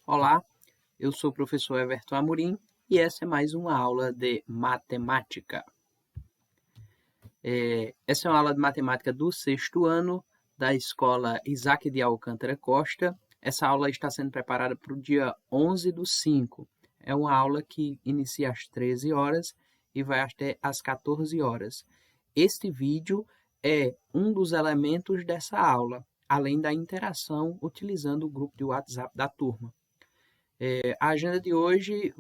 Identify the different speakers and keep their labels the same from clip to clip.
Speaker 1: Olá, eu sou o professor Everton Amorim e essa é mais uma aula de matemática. Essa é uma aula de matemática do sexto ano da escola Isaac de Alcântara Costa. Essa aula está sendo preparada para o dia 11/5. É uma aula que inicia às 13 horas e vai até às 14 horas. Este vídeo é um dos elementos dessa aula, além da interação utilizando o grupo de WhatsApp da turma. A agenda de hoje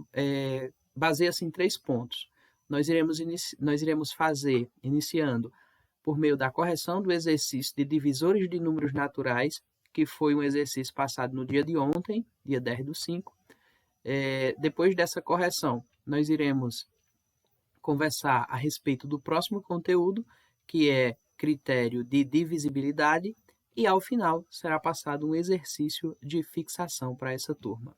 Speaker 1: baseia-se em 3 pontos. Nós iremos fazer, iniciando, por meio da correção do exercício de divisores de números naturais, que foi um exercício passado no dia de ontem, dia 10/5. Depois dessa correção, nós iremos conversar a respeito do próximo conteúdo, que é critério de divisibilidade, e ao final será passado um exercício de fixação para essa turma.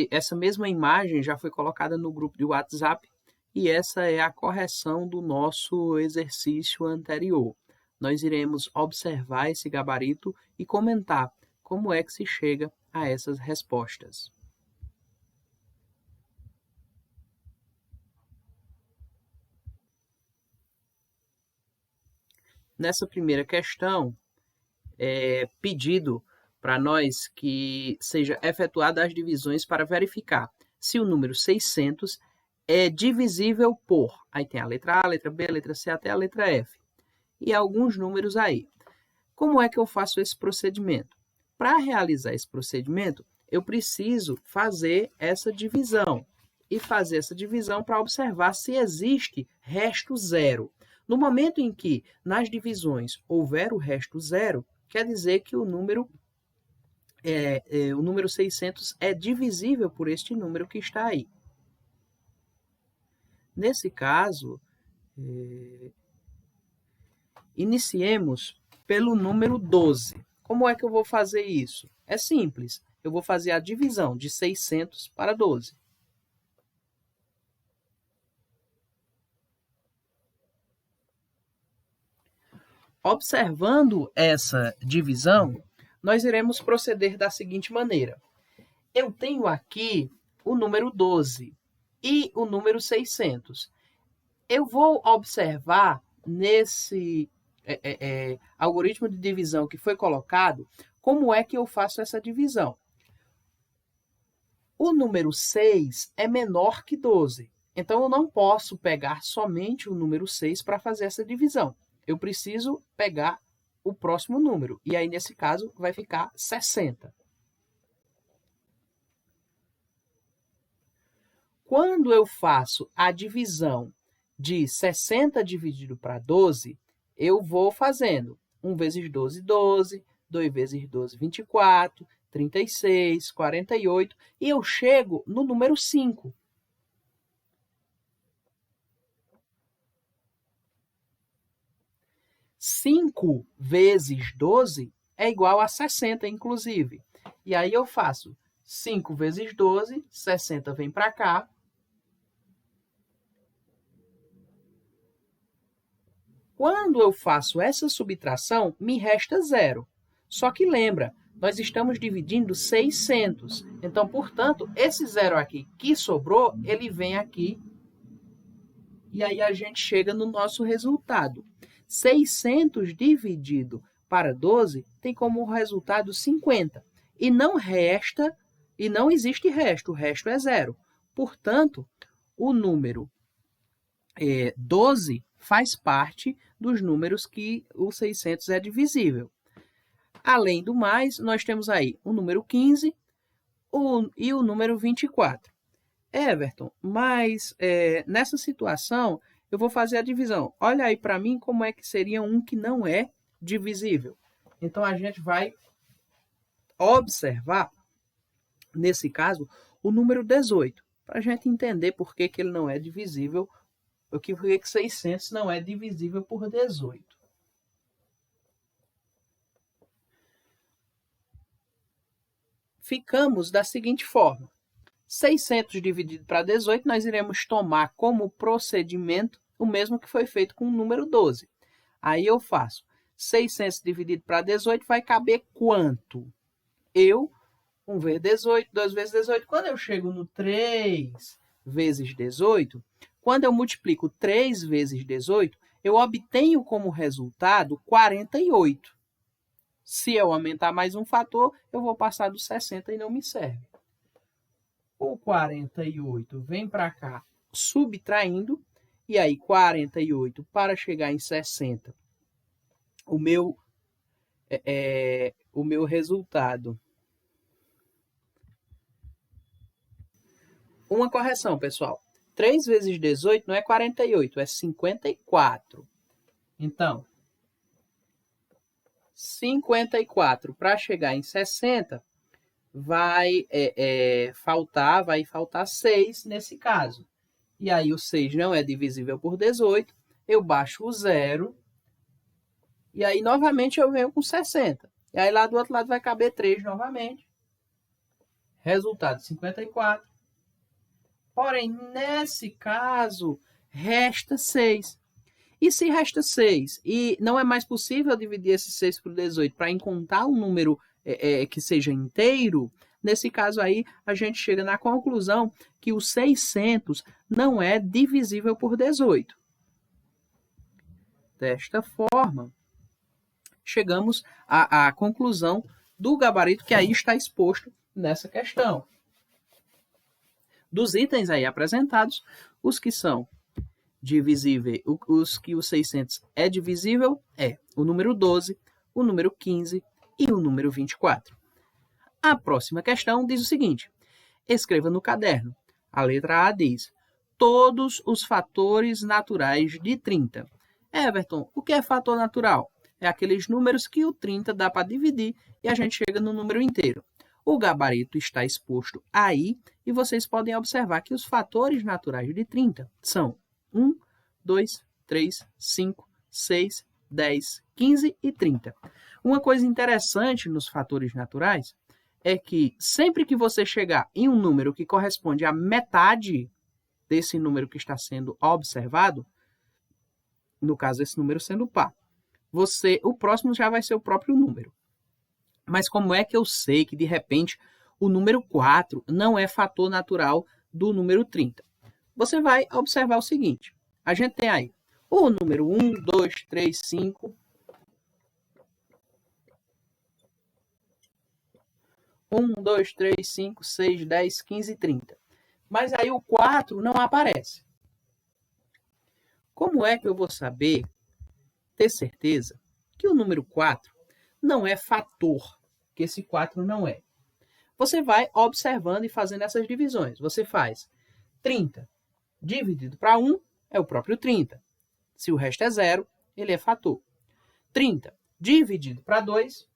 Speaker 1: Essa mesma imagem já foi colocada no grupo de WhatsApp e essa é a correção do nosso exercício anterior. Nós iremos observar esse gabarito e comentar como é que se chega a essas respostas. Nessa primeira questão, é pedido para nós que seja efetuada as divisões para verificar se o número 600 é divisível por... Aí tem a letra A, a letra B, a letra C, até a letra F. E alguns números aí. Como é que eu faço esse procedimento? Para realizar esse procedimento, eu preciso fazer essa divisão. E fazer essa divisão para observar se existe resto zero. No momento em que nas divisões houver o resto zero, quer dizer que o número 600 é divisível por este número que está aí. Nesse caso, iniciemos pelo número 12. Como é que eu vou fazer isso? É simples. Eu vou fazer a divisão de 600 para 12. Observando essa divisão, nós iremos proceder da seguinte maneira. Eu tenho aqui o número 12 e o número 600. Eu vou observar nesse algoritmo de divisão que foi colocado, como é que eu faço essa divisão. O número 6 é menor que 12. Então, eu não posso pegar somente o número 6 para fazer essa divisão. Eu preciso pegar o próximo número. E aí, nesse caso, vai ficar 60. Quando eu faço a divisão de 60 dividido para 12, eu vou fazendo 1 vezes 12, 12, 2 vezes 12, 24, 36, 48, e eu chego no número 5. Cinco vezes 12 é igual a 60, inclusive. E aí eu faço 5 vezes 12, 60 vem para cá. Quando eu faço essa subtração, me resta 0. Só que lembra, nós estamos dividindo 600. Então, portanto, esse 0 aqui que sobrou, ele vem aqui. E aí a gente chega no nosso resultado. 600 dividido para 12 tem como resultado 50. E não resta, e não existe resto, o resto é 0. Portanto, o número 12 faz parte dos números que o 600 é divisível. Além do mais, nós temos aí o número 15 e o número 24. Everton, mas nessa situação eu vou fazer a divisão. Olha aí para mim como é que seria um que não é divisível. Então, a gente vai observar, nesse caso, o número 18, para a gente entender por que ele não é divisível, por que 600 não é divisível por 18. Ficamos da seguinte forma. 600 dividido para 18, nós iremos tomar como procedimento o mesmo que foi feito com o número 12. Aí eu faço 600 dividido para 18 vai caber quanto? 1 vezes 18, 2 vezes 18. Quando eu chego no 3 vezes 18, quando eu multiplico 3 vezes 18, eu obtenho como resultado 48. Se eu aumentar mais um fator, eu vou passar do 60 e não me serve. O 48 vem para cá subtraindo, e aí 48 para chegar em 60. O meu resultado. Uma correção, pessoal. 3 vezes 18 não é 48, é 54. Então, 54 para chegar em 60 vai faltar 6 nesse caso. E aí o 6 não é divisível por 18, eu baixo o 0, e aí novamente eu venho com 60. E aí lá do outro lado vai caber 3 novamente. Resultado 54. Porém, nesse caso, resta 6. E se resta 6 e não é mais possível dividir esse 6 por 18 para encontrar um número que seja inteiro, nesse caso aí a gente chega na conclusão que o 600 não é divisível por 18. Desta forma, chegamos à conclusão do gabarito que aí está exposto nessa questão. Dos itens aí apresentados, os que são divisíveis, os que o 600 é divisível é o número 12, o número 15 e o número 24. A próxima questão diz o seguinte: escreva no caderno. A letra A diz: todos os fatores naturais de 30. Everton, o que é fator natural? É aqueles números que o 30 dá para dividir e a gente chega no número inteiro. O gabarito está exposto aí e vocês podem observar que os fatores naturais de 30 são 1, 2, 3, 5, 6, 10, 15 e 30. Uma coisa interessante nos fatores naturais é que sempre que você chegar em um número que corresponde à metade desse número que está sendo observado, no caso esse número sendo par, o próximo já vai ser o próprio número. Mas como é que eu sei que, de repente, o número 4 não é fator natural do número 30? Você vai observar o seguinte. A gente tem aí o número 1, 2, 3, 5. 1, 2, 3, 5, 6, 10, 15 e 30. Mas aí o 4 não aparece. Como é que eu vou saber, ter certeza, que o número 4 não é fator, que esse 4 não é? Você vai observando e fazendo essas divisões. Você faz 30 dividido para 1 é o próprio 30. Se o resto é 0, ele é fator. 30 dividido para 2,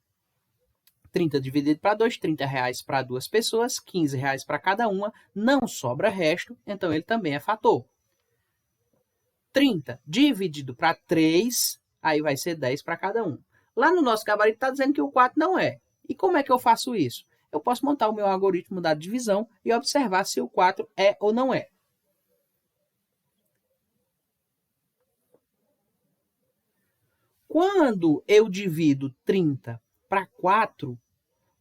Speaker 1: 30 dividido para 2, R$30 para duas pessoas, R$15 para cada uma, não sobra resto, então ele também é fator. 30 dividido para 3, aí vai ser 10 para cada um. Lá no nosso gabarito está dizendo que o 4 não é. E como é que eu faço isso? Eu posso montar o meu algoritmo da divisão e observar se o 4 é ou não é. Quando eu divido 30 para 4,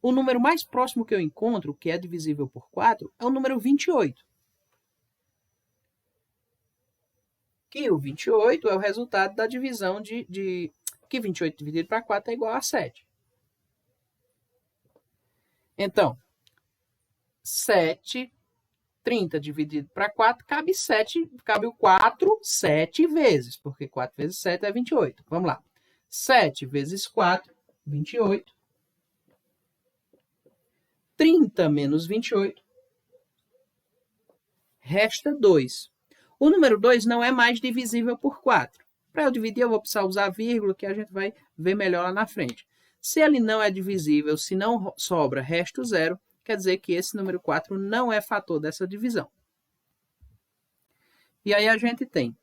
Speaker 1: o número mais próximo que eu encontro, que é divisível por 4, é o número 28. Que o 28 é o resultado da divisão que 28 dividido para 4 é igual a 7. Então, 30 dividido para 4, cabe o 4 7 vezes, porque 4 vezes 7 é 28. Vamos lá. 7 vezes 4, 28. 30 menos 28, resta 2. O número 2 não é mais divisível por 4. Para eu dividir, eu vou precisar usar vírgula, que a gente vai ver melhor lá na frente. Se ele não é divisível, se não sobra resto 0, quer dizer que esse número 4 não é fator dessa divisão. E aí a gente tem,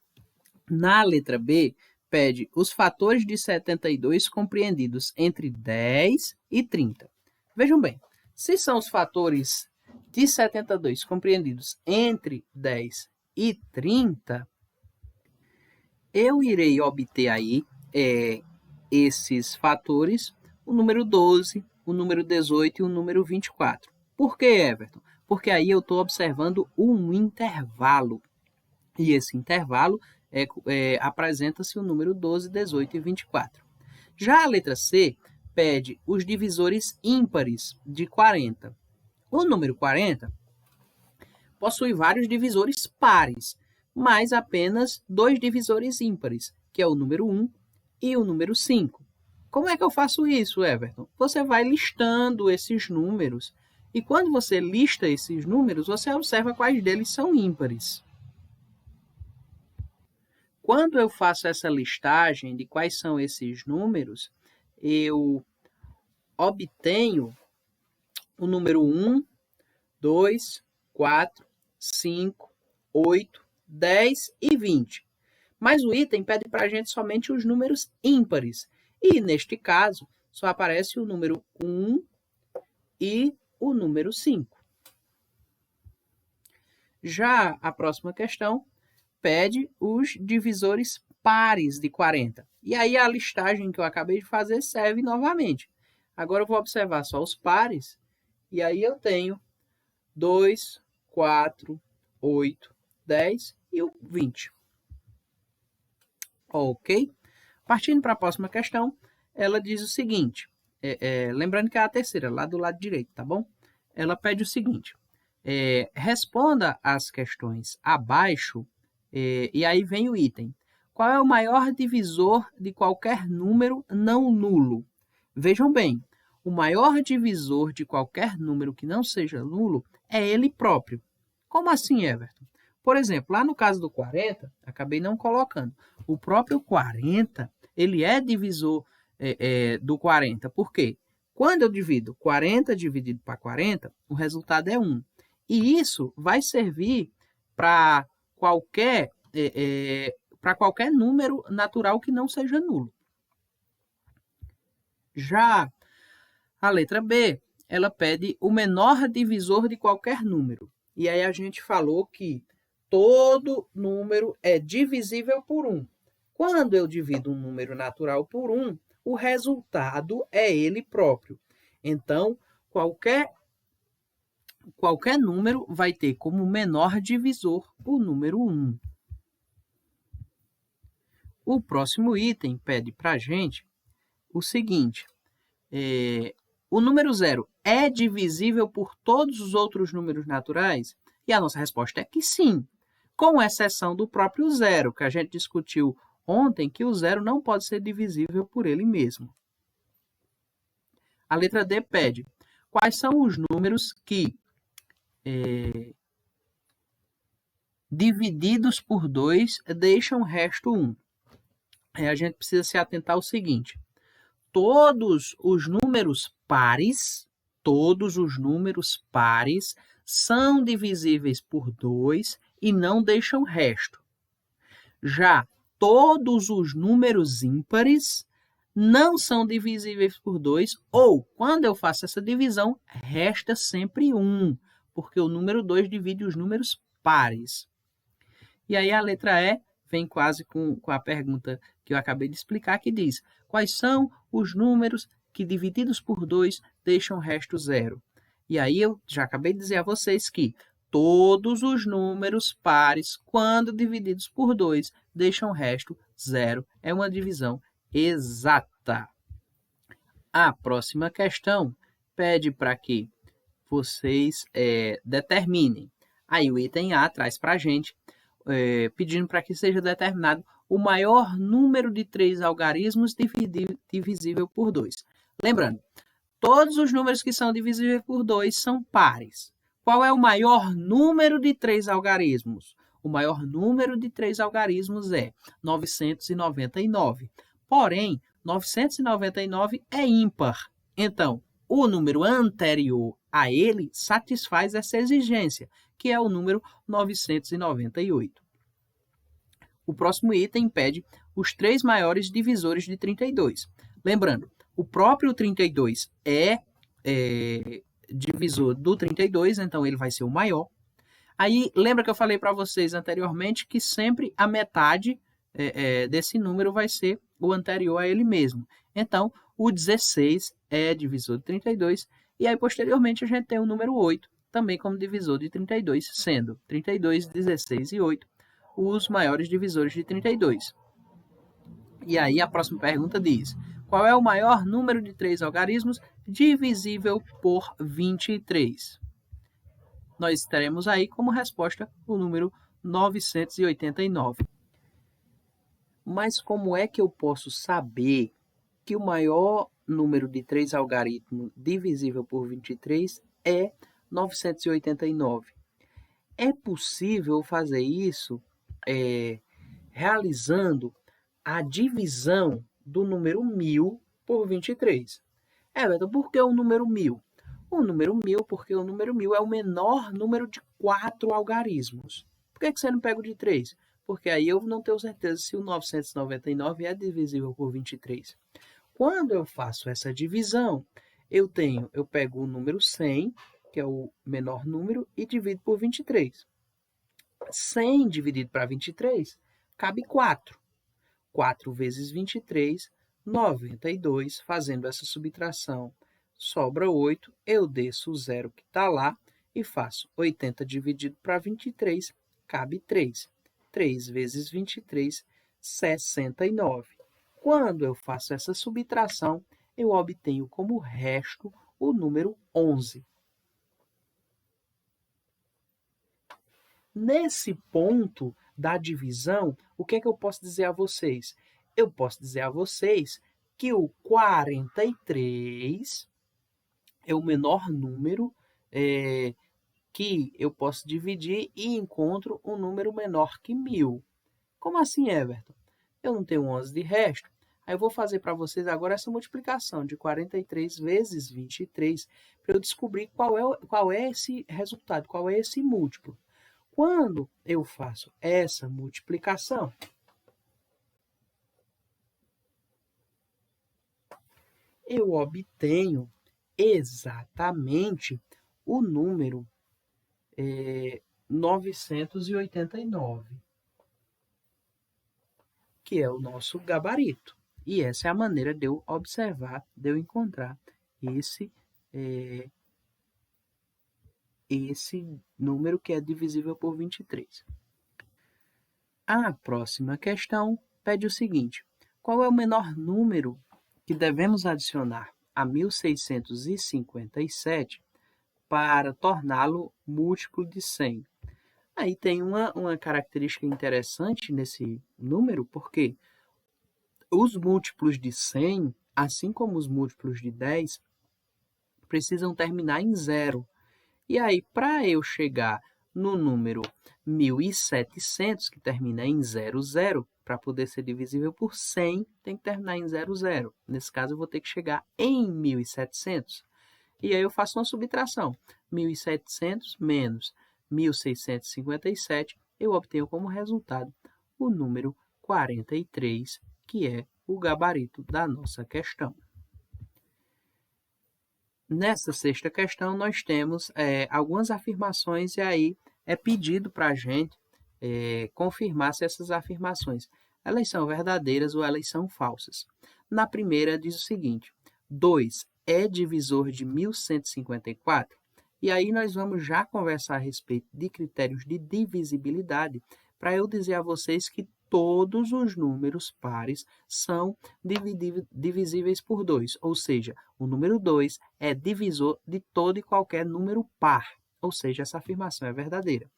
Speaker 1: na letra B, pede os fatores de 72 compreendidos entre 10 e 30. Vejam bem, se são os fatores de 72 compreendidos entre 10 e 30, eu irei obter aí esses fatores, o número 12, o número 18 e o número 24. Por que, Everton? Porque aí eu estou observando um intervalo. E esse intervalo apresenta-se o número 12, 18 e 24. Já a letra C pede os divisores ímpares de 40. O número 40 possui vários divisores pares, mas apenas dois divisores ímpares, que é o número 1 e o número 5. Como é que eu faço isso, Everton? Você vai listando esses números, e quando você lista esses números, você observa quais deles são ímpares. Quando eu faço essa listagem de quais são esses números, eu obtenho o número 1, 2, 4, 5, 8, 10 e 20. Mas o item pede para a gente somente os números ímpares. E, neste caso, só aparece o número 1 e o número 5. Já a próxima questão pede os divisores pares de 40. E aí a listagem que eu acabei de fazer serve novamente. Agora eu vou observar só os pares, e aí eu tenho 2, 4, 8, 10 e o 20. Ok? Partindo para a próxima questão, ela diz o seguinte, lembrando que é a terceira, lá do lado direito, tá bom? Ela pede o seguinte, responda as questões abaixo, e aí vem o item. Qual é o maior divisor de qualquer número não nulo? Vejam bem, o maior divisor de qualquer número que não seja nulo é ele próprio. Como assim, Everton? Por exemplo, lá no caso do 40, acabei não colocando. O próprio 40, ele é divisor do 40. Por quê? Quando eu divido 40 dividido para 40, o resultado é 1. E isso vai servir para qualquer número natural que não seja nulo. Já a letra B, ela pede o menor divisor de qualquer número. E aí a gente falou que todo número é divisível por 1. Quando eu divido um número natural por 1, o resultado é ele próprio. Então, qualquer número vai ter como menor divisor o número 1. O próximo item pede para a gente o seguinte, o número 0 é divisível por todos os outros números naturais? E a nossa resposta é que sim, com exceção do próprio 0, que a gente discutiu ontem, que o 0 não pode ser divisível por ele mesmo. A letra D pede, quais são os números que, divididos por 2, deixam o resto 1? A gente precisa se atentar ao seguinte, todos os números pares são divisíveis por 2 e não deixam resto. Já todos os números ímpares não são divisíveis por 2, ou, quando eu faço essa divisão, resta sempre 1, porque o número 2 divide os números pares. E aí a letra E vem quase com a pergunta que eu acabei de explicar, que diz, quais são os números que divididos por 2 deixam o resto 0? E aí eu já acabei de dizer a vocês que todos os números pares, quando divididos por 2, deixam o resto 0. É uma divisão exata. A próxima questão pede para que vocês determinem. Aí o item A traz para a gente, pedindo para que seja determinado o maior número de 3 algarismos divisível por 2. Lembrando, todos os números que são divisíveis por 2 são pares. Qual é o maior número de 3 algarismos? O maior número de 3 algarismos é 999. Porém, 999 é ímpar. Então, o número anterior a ele satisfaz essa exigência, que é o número 998. O próximo item pede os 3 maiores divisores de 32. Lembrando, o próprio 32 é divisor do 32, então ele vai ser o maior. Aí, lembra que eu falei para vocês anteriormente que sempre a metade desse número vai ser o anterior a ele mesmo. Então, o 16 é divisor de 32, e aí posteriormente a gente tem o número 8, também como divisor de 32, sendo 32, 16 e 8 os maiores divisores de 32. E aí a próxima pergunta diz: qual é o maior número de 3 algarismos divisível por 23? Nós teremos aí como resposta o número 989. Mas como é que eu posso saber que o maior número de 3 algarismos divisível por 23 é 989? É possível fazer isso realizando a divisão do número 1000 por 23. Everton, por que o número 1000? O número 1000 porque o número 1000 é o menor número de 4 algarismos. Por que você não pega o de 3? Porque aí eu não tenho certeza se o 999 é divisível por 23. Quando eu faço essa divisão, eu pego o número 100, que é o menor número, e divido por 23. 100 dividido para 23, cabe 4. 4 vezes 23, 92. Fazendo essa subtração, sobra 8. Eu desço o zero que está lá e faço 80 dividido para 23, cabe 3. 3 vezes 23, 69. Quando eu faço essa subtração, eu obtenho como resto o número 11. Nesse ponto da divisão, o que é que eu posso dizer a vocês? Eu posso dizer a vocês que o 43 é o menor número que eu posso dividir e encontro um número menor que 1000. Como assim, Everton? Eu não tenho 11 de resto. Aí eu vou fazer para vocês agora essa multiplicação de 43 vezes 23 para eu descobrir qual é esse resultado, qual é esse múltiplo. Quando eu faço essa multiplicação, eu obtenho exatamente o número 989, que é o nosso gabarito. E essa é a maneira de eu observar, de eu encontrar esse número que é divisível por 23. A próxima questão pede o seguinte: qual é o menor número que devemos adicionar a 1657 para torná-lo múltiplo de 100? Aí tem uma característica interessante nesse número, porque os múltiplos de 100, assim como os múltiplos de 10, precisam terminar em zero. E aí, para eu chegar no número 1700, que termina em 00, para poder ser divisível por 100, tem que terminar em 00. Nesse caso, eu vou ter que chegar em 1700. E aí eu faço uma subtração. 1700 menos 1657, eu obtenho como resultado o número 43, que é o gabarito da nossa questão. Nessa sexta questão, nós temos algumas afirmações e aí é pedido para a gente confirmar se essas afirmações elas são verdadeiras ou elas são falsas. Na primeira diz o seguinte: 2 é divisor de 1154? E aí nós vamos já conversar a respeito de critérios de divisibilidade para eu dizer a vocês que todos os números pares são divisíveis por 2, ou seja, o número 2 é divisor de todo e qualquer número par, ou seja, essa afirmação é verdadeira.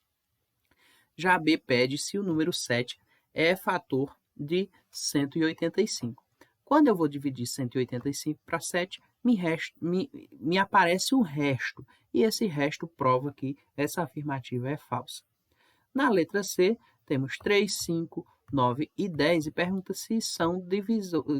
Speaker 1: Já B pede se o número 7 é fator de 185. Quando eu vou dividir 185 para 7, me aparece um resto, e esse resto prova que essa afirmativa é falsa. Na letra C, temos 3, 5, 9 e 10 e pergunta se são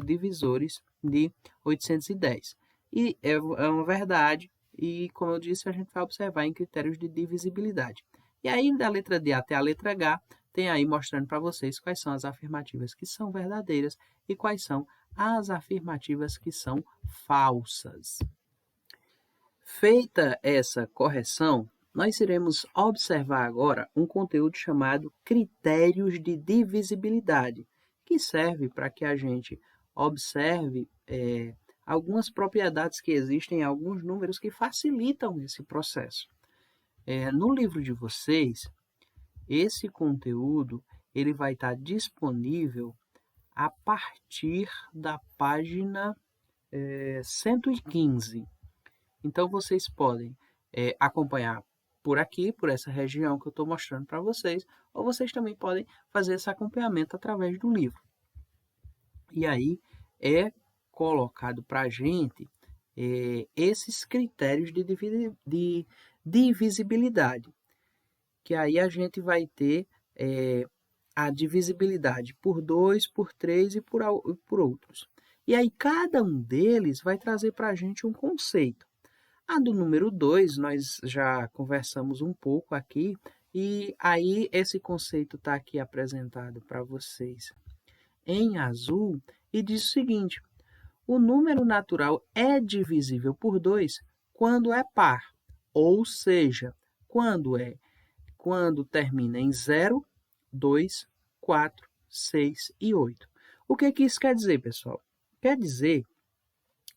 Speaker 1: divisores de 810. E é uma verdade, e como eu disse, a gente vai observar em critérios de divisibilidade. E aí, da letra D até a letra H, tem aí mostrando para vocês quais são as afirmativas que são verdadeiras e quais são as afirmativas que são falsas. Feita essa correção, nós iremos observar agora um conteúdo chamado critérios de divisibilidade, que serve para que a gente observe algumas propriedades que existem em alguns números que facilitam esse processo. No livro de vocês, esse conteúdo ele vai estar disponível a partir da página 115. Então, vocês podem acompanhar por aqui, por essa região que eu estou mostrando para vocês, ou vocês também podem fazer esse acompanhamento através do livro. E aí é colocado para a gente esses critérios de divisibilidade, que aí a gente vai ter a divisibilidade por 2, por 3 e por outros. E aí cada um deles vai trazer para a gente um conceito. A do número 2 nós já conversamos um pouco aqui, e aí esse conceito está aqui apresentado para vocês em azul e diz o seguinte: o número natural é divisível por 2 quando é par, ou seja, quando termina em 0, 2, 4, 6 e 8. O que isso quer dizer, pessoal? Quer dizer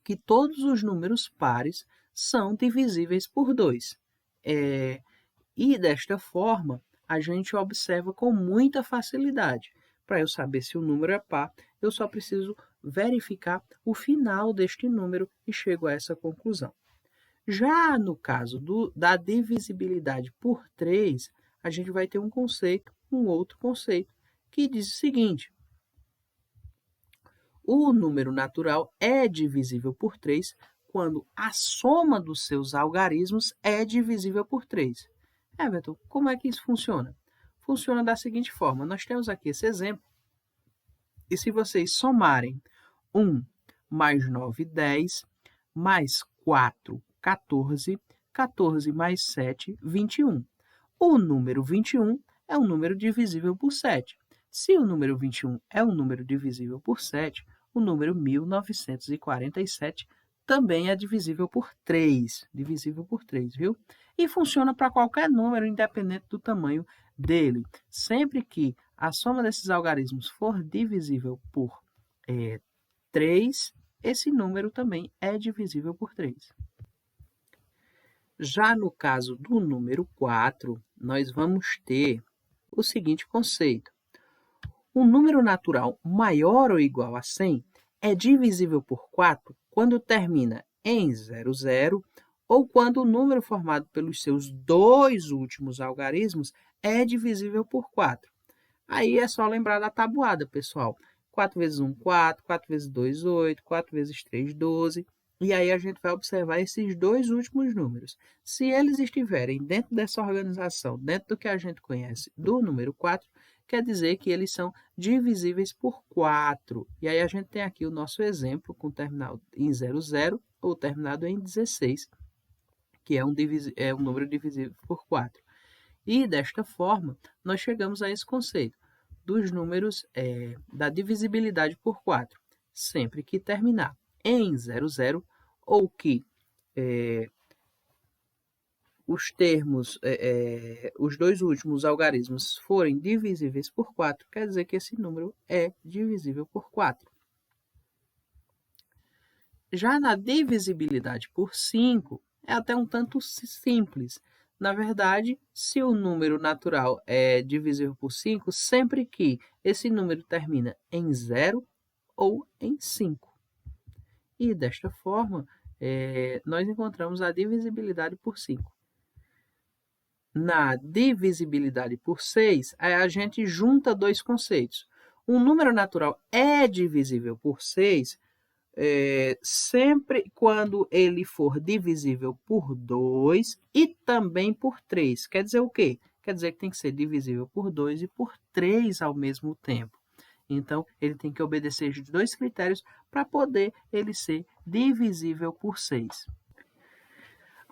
Speaker 1: que todos os números pares são divisíveis por 2. E desta forma, a gente observa com muita facilidade. Para eu saber se o número é par, eu só preciso verificar o final deste número e chego a essa conclusão. Já no caso da divisibilidade por 3, a gente vai ter um outro conceito, que diz o seguinte: o número natural é divisível por 3 quando a soma dos seus algarismos é divisível por 3. Everton, como é que isso funciona? Funciona da seguinte forma: nós temos aqui esse exemplo, e se vocês somarem 1 mais 9, 10, mais 4, 14, 14 mais 7, 21. O número 21 é um número divisível por 7. Se o número 21 é um número divisível por 7, o número 1947 também é divisível por 3. Divisível por 3, viu? E funciona para qualquer número, independente do tamanho dele. Sempre que a soma desses algarismos for divisível por 3, esse número também é divisível por 3. Já no caso do número 4, nós vamos ter o seguinte conceito: um número natural maior ou igual a 100 é divisível por 4 quando termina em 00 ou quando o número formado pelos seus dois últimos algarismos é divisível por 4. Aí é só lembrar da tabuada, pessoal. 4 vezes 1, 4, 4 vezes 2, 8, 4 vezes 3, 12. E aí a gente vai observar esses dois últimos números. Se eles estiverem dentro dessa organização, dentro do que a gente conhece do número 4, quer dizer que eles são divisíveis por 4. E aí a gente tem aqui o nosso exemplo com terminal em 00 ou terminado em 16, que é um número divisível por 4. E desta forma, nós chegamos a esse conceito dos números da divisibilidade por 4, sempre que terminar em 00 ou que os dois últimos algarismos forem divisíveis por 4, quer dizer que esse número é divisível por 4. Já na divisibilidade por 5, é até um tanto simples. Na verdade, se o número natural é divisível por 5, sempre que esse número termina em 0 ou em 5. E desta forma, nós encontramos a divisibilidade por 5. Na divisibilidade por 6, a gente junta dois conceitos. Um número natural é divisível por 6 sempre quando ele for divisível por 2 e também por 3. Quer dizer o quê? Quer dizer que tem que ser divisível por 2 e por 3 ao mesmo tempo. Então, ele tem que obedecer os dois critérios para poder ele ser divisível por 6.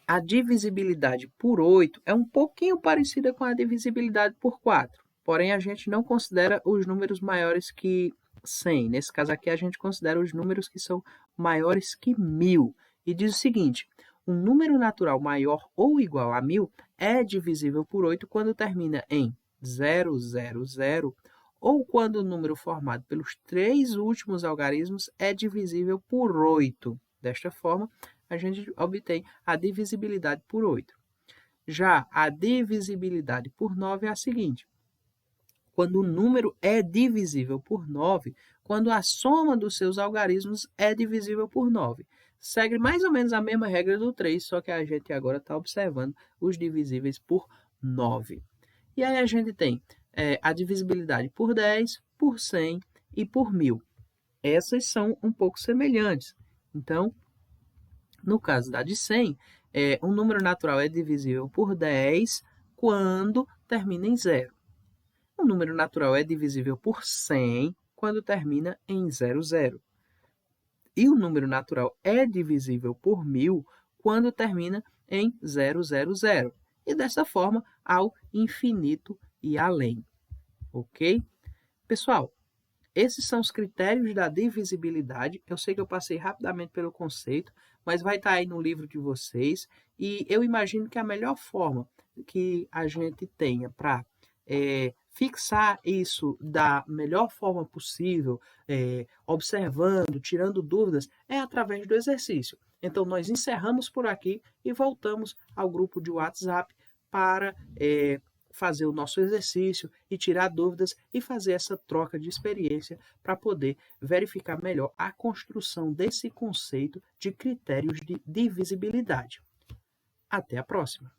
Speaker 1: A divisibilidade por 8 é um pouquinho parecida com a divisibilidade por 4, porém a gente não considera os números maiores que 100. Nesse caso aqui, a gente considera os números que são maiores que 1000. E diz o seguinte: um número natural maior ou igual a 1000 é divisível por 8 quando termina em 000 ou quando o número formado pelos 3 últimos algarismos é divisível por 8. Desta forma, a gente obtém a divisibilidade por 8. Já a divisibilidade por 9 é a seguinte: quando o número é divisível por 9, quando a soma dos seus algarismos é divisível por 9. Segue mais ou menos a mesma regra do 3, só que a gente agora está observando os divisíveis por 9. E aí a gente tem a divisibilidade por 10, por 100 e por 1000. Essas são um pouco semelhantes. Então, no caso da de 100, um número natural é divisível por 10 quando termina em 0. O número natural é divisível por 100 quando termina em 00. E o número natural é divisível por 1000 quando termina em 000. E dessa forma, ao infinito e além. Ok? Pessoal, esses são os critérios da divisibilidade. Eu sei que eu passei rapidamente pelo conceito, mas vai estar aí no livro de vocês. E eu imagino que a melhor forma que a gente tenha para fixar isso da melhor forma possível, observando, tirando dúvidas, é através do exercício. Então, nós encerramos por aqui e voltamos ao grupo de WhatsApp para fazer o nosso exercício e tirar dúvidas e fazer essa troca de experiência para poder verificar melhor a construção desse conceito de critérios de divisibilidade. Até a próxima!